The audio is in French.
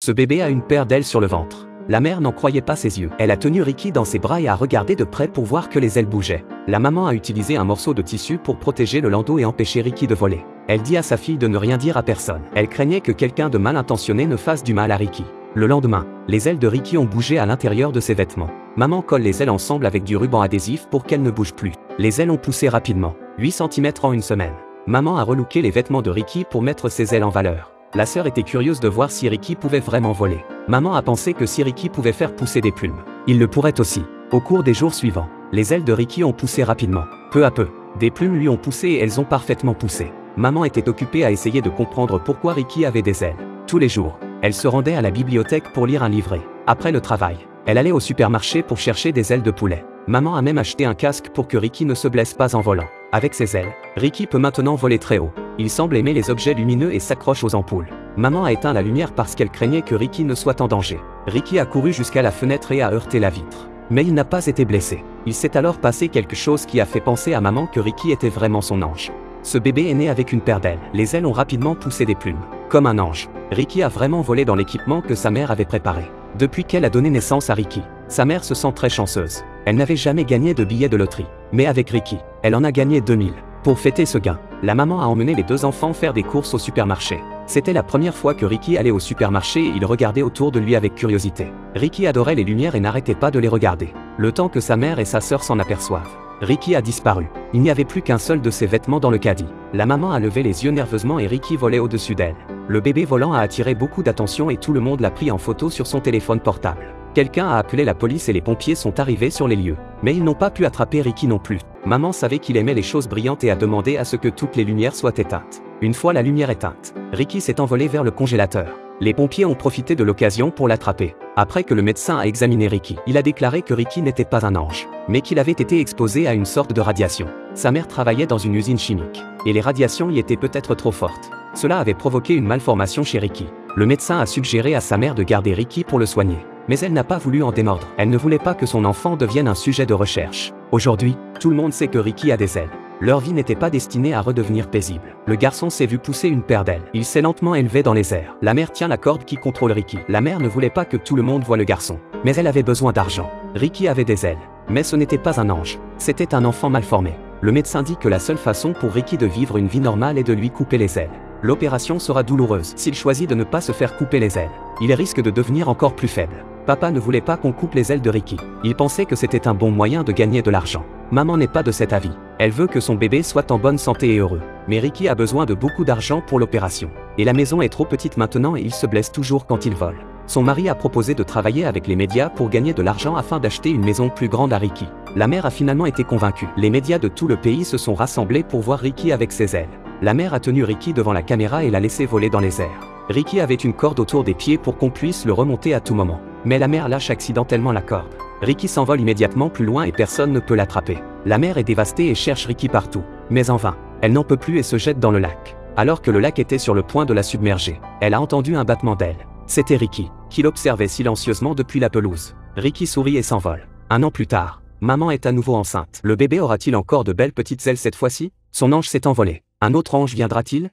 Ce bébé a une paire d'ailes sur le ventre. La mère n'en croyait pas ses yeux. Elle a tenu Ricky dans ses bras et a regardé de près pour voir que les ailes bougeaient. La maman a utilisé un morceau de tissu pour protéger le landau et empêcher Ricky de voler. Elle dit à sa fille de ne rien dire à personne. Elle craignait que quelqu'un de mal intentionné ne fasse du mal à Ricky. Le lendemain, les ailes de Ricky ont bougé à l'intérieur de ses vêtements. Maman colle les ailes ensemble avec du ruban adhésif pour qu'elles ne bougent plus. Les ailes ont poussé rapidement, 8 cm en une semaine. Maman a relooké les vêtements de Ricky pour mettre ses ailes en valeur. La sœur était curieuse de voir si Ricky pouvait vraiment voler. Maman a pensé que si Ricky pouvait faire pousser des plumes, il le pourrait aussi. Au cours des jours suivants, les ailes de Ricky ont poussé rapidement. Peu à peu, des plumes lui ont poussé et elles ont parfaitement poussé. Maman était occupée à essayer de comprendre pourquoi Ricky avait des ailes. Tous les jours, elle se rendait à la bibliothèque pour lire un livret. Après le travail, elle allait au supermarché pour chercher des ailes de poulet. Maman a même acheté un casque pour que Ricky ne se blesse pas en volant. Avec ses ailes, Ricky peut maintenant voler très haut. Il semble aimer les objets lumineux et s'accroche aux ampoules. Maman a éteint la lumière parce qu'elle craignait que Ricky ne soit en danger. Ricky a couru jusqu'à la fenêtre et a heurté la vitre. Mais il n'a pas été blessé. Il s'est alors passé quelque chose qui a fait penser à maman que Ricky était vraiment son ange. Ce bébé est né avec une paire d'ailes. Les ailes ont rapidement poussé des plumes. Comme un ange, Ricky a vraiment volé dans l'équipement que sa mère avait préparé. Depuis qu'elle a donné naissance à Ricky, sa mère se sent très chanceuse. Elle n'avait jamais gagné de billets de loterie. Mais avec Ricky, elle en a gagné 2000. Pour fêter ce gain, la maman a emmené les deux enfants faire des courses au supermarché. C'était la première fois que Ricky allait au supermarché et il regardait autour de lui avec curiosité. Ricky adorait les lumières et n'arrêtait pas de les regarder. Le temps que sa mère et sa sœur s'en aperçoivent, Ricky a disparu. Il n'y avait plus qu'un seul de ses vêtements dans le caddie. La maman a levé les yeux nerveusement et Ricky volait au-dessus d'elle. Le bébé volant a attiré beaucoup d'attention et tout le monde l'a pris en photo sur son téléphone portable. Quelqu'un a appelé la police et les pompiers sont arrivés sur les lieux. Mais ils n'ont pas pu attraper Ricky non plus. Maman savait qu'il aimait les choses brillantes et a demandé à ce que toutes les lumières soient éteintes. Une fois la lumière éteinte, Ricky s'est envolé vers le congélateur. Les pompiers ont profité de l'occasion pour l'attraper. Après que le médecin a examiné Ricky, il a déclaré que Ricky n'était pas un ange, mais qu'il avait été exposé à une sorte de radiation. Sa mère travaillait dans une usine chimique, et les radiations y étaient peut-être trop fortes. Cela avait provoqué une malformation chez Ricky. Le médecin a suggéré à sa mère de garder Ricky pour le soigner. Mais elle n'a pas voulu en démordre. Elle ne voulait pas que son enfant devienne un sujet de recherche. Aujourd'hui, tout le monde sait que Ricky a des ailes. Leur vie n'était pas destinée à redevenir paisible. Le garçon s'est vu pousser une paire d'ailes. Il s'est lentement élevé dans les airs. La mère tient la corde qui contrôle Ricky. La mère ne voulait pas que tout le monde voie le garçon. Mais elle avait besoin d'argent. Ricky avait des ailes. Mais ce n'était pas un ange. C'était un enfant mal formé. Le médecin dit que la seule façon pour Ricky de vivre une vie normale est de lui couper les ailes. L'opération sera douloureuse. S'il choisit de ne pas se faire couper les ailes, il risque de devenir encore plus faible. Papa ne voulait pas qu'on coupe les ailes de Ricky. Il pensait que c'était un bon moyen de gagner de l'argent. Maman n'est pas de cet avis. Elle veut que son bébé soit en bonne santé et heureux. Mais Ricky a besoin de beaucoup d'argent pour l'opération. Et la maison est trop petite maintenant et il se blesse toujours quand il vole. Son mari a proposé de travailler avec les médias pour gagner de l'argent afin d'acheter une maison plus grande à Ricky. La mère a finalement été convaincue. Les médias de tout le pays se sont rassemblés pour voir Ricky avec ses ailes. La mère a tenu Ricky devant la caméra et l'a laissé voler dans les airs. Ricky avait une corde autour des pieds pour qu'on puisse le remonter à tout moment. Mais la mère lâche accidentellement la corde. Ricky s'envole immédiatement plus loin et personne ne peut l'attraper. La mère est dévastée et cherche Ricky partout. Mais en vain. Elle n'en peut plus et se jette dans le lac. Alors que le lac était sur le point de la submerger, elle a entendu un battement d'ailes. C'était Ricky, qui l'observait silencieusement depuis la pelouse. Ricky sourit et s'envole. Un an plus tard, maman est à nouveau enceinte. Le bébé aura-t-il encore de belles petites ailes cette fois-ci? Son ange s'est envolé. Un autre ange viendra-t-il?